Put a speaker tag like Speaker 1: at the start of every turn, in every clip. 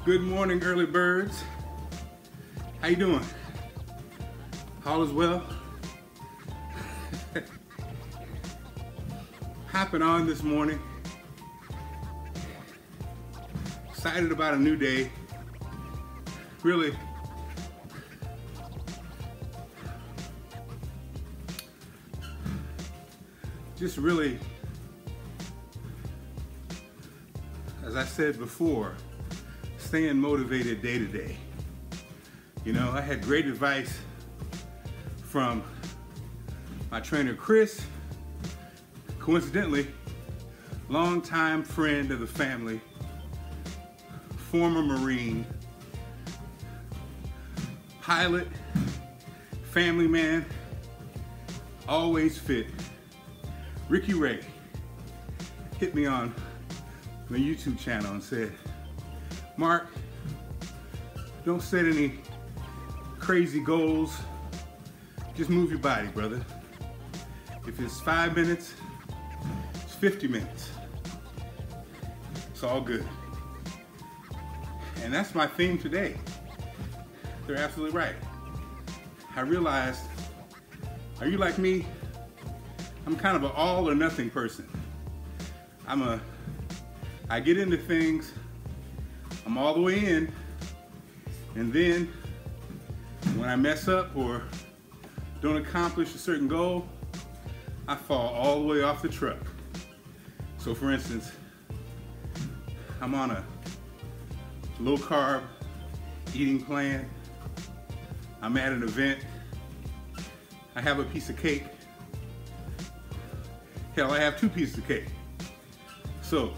Speaker 1: Good morning, early birds. How you doing? All is well? Hopping on this morning. Excited about a new day. Really as I said before, staying motivated day to day. You know, I had great advice from my trainer, Chris, coincidentally, longtime friend of the family, former Marine, pilot, family man, always fit. Ricky Ray hit me on my YouTube channel and said, Mark, don't set any crazy goals. Just move your body, brother. If it's 5 minutes, it's 50 minutes. It's all good. And that's my theme today. They're absolutely right. I realized, are you like me? I'm kind of an all or nothing person. I get into things, I'm all the way in, and then when I mess up or don't accomplish a certain goal, I fall all the way off the truck. So for instance, I'm on a low carb eating plan. I'm at an event. I have a piece of cake. Hell, I have 2 pieces of cake. So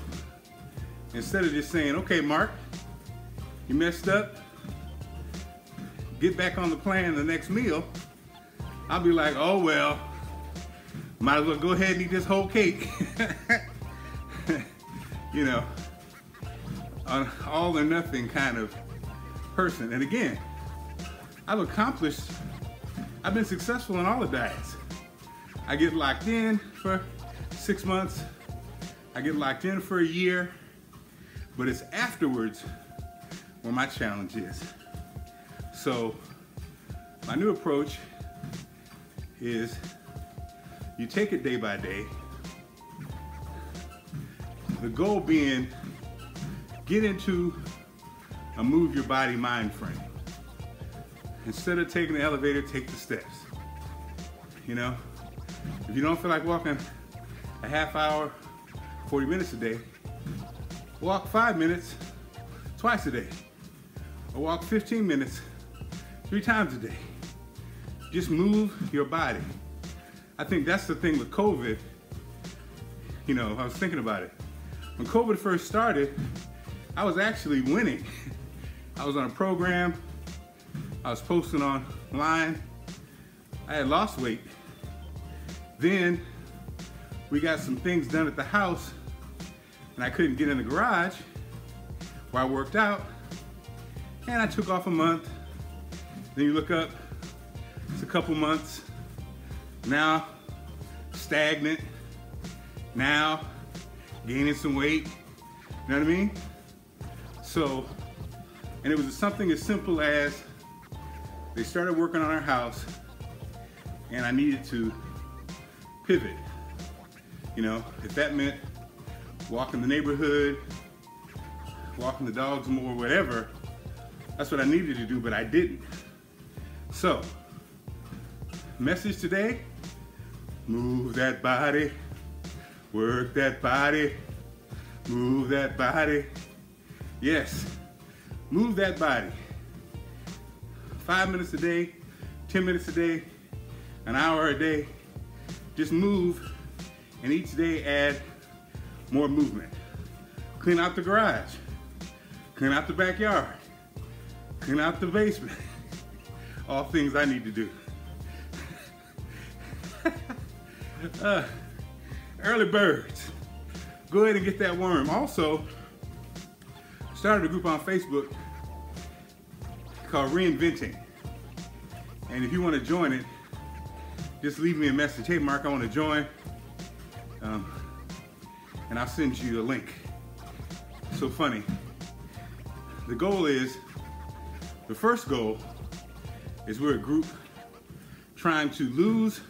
Speaker 1: instead of just saying, okay, Mark, you messed up, get back on the plan the next meal, I'll be like, oh well, might as well go ahead and eat this whole cake. You know, an all or nothing kind of person. And again, I've been successful in all the diets. I get locked in for 6 months, I get locked in for a year, but it's afterwards where my challenge is. So my new approach is you take it day by day. The goal being, get into a move your body mind frame. Instead of taking the elevator, take the steps. You know, if you don't feel like walking a half hour, 40 minutes a day, walk 5 minutes twice a day, or walk 15 minutes 3 times a day. Just move your body. I think that's the thing with COVID. You know, I was thinking about it. When COVID first started, I was actually winning. I was on a program, I was posting online, I had lost weight. Then we got some things done at the house and I couldn't get in the garage where I worked out, and I took off a month. Then you look up, it's a couple months, now stagnant, now gaining some weight, you know what I mean? So, and it was something as simple as they started working on our house and I needed to pivot. You know, if that meant walking the neighborhood, walking the dogs more, whatever, that's what I needed to do, but I didn't. So, message today, move that body, work that body, move that body. Yes, move that body. 5 minutes a day, 10 minutes a day, an hour a day. Just move, and each day add more movement. Clean out the garage, clean out the backyard, clean out the basement. All things I need to do. Early birds, go ahead and get that worm. Also, started a group on Facebook called Reinventing. And if you want to join it, just leave me a message. Hey Mark, I want to join. And I'll send you a link. So funny. the goal is, the first goal is we're a group trying to lose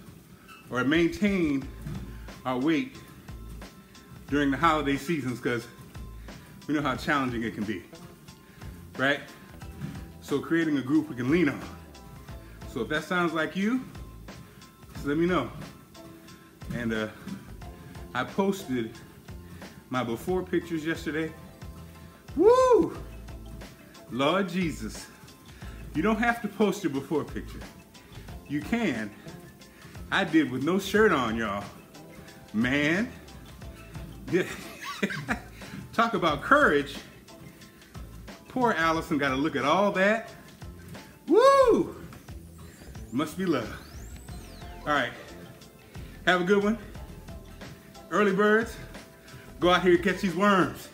Speaker 1: or maintain our weight during the holiday seasons, because we know how challenging it can be, right? So creating a group we can lean on. So if that sounds like you, just let me know. And I posted my before pictures yesterday. Woo! Lord Jesus. You don't have to post your before picture. You can. I did with no shirt on, y'all. Man. Yeah. Talk about courage. Poor Allison got to look at all that. Woo! Must be love. All right. Have a good one. Early birds, go out here and catch these worms.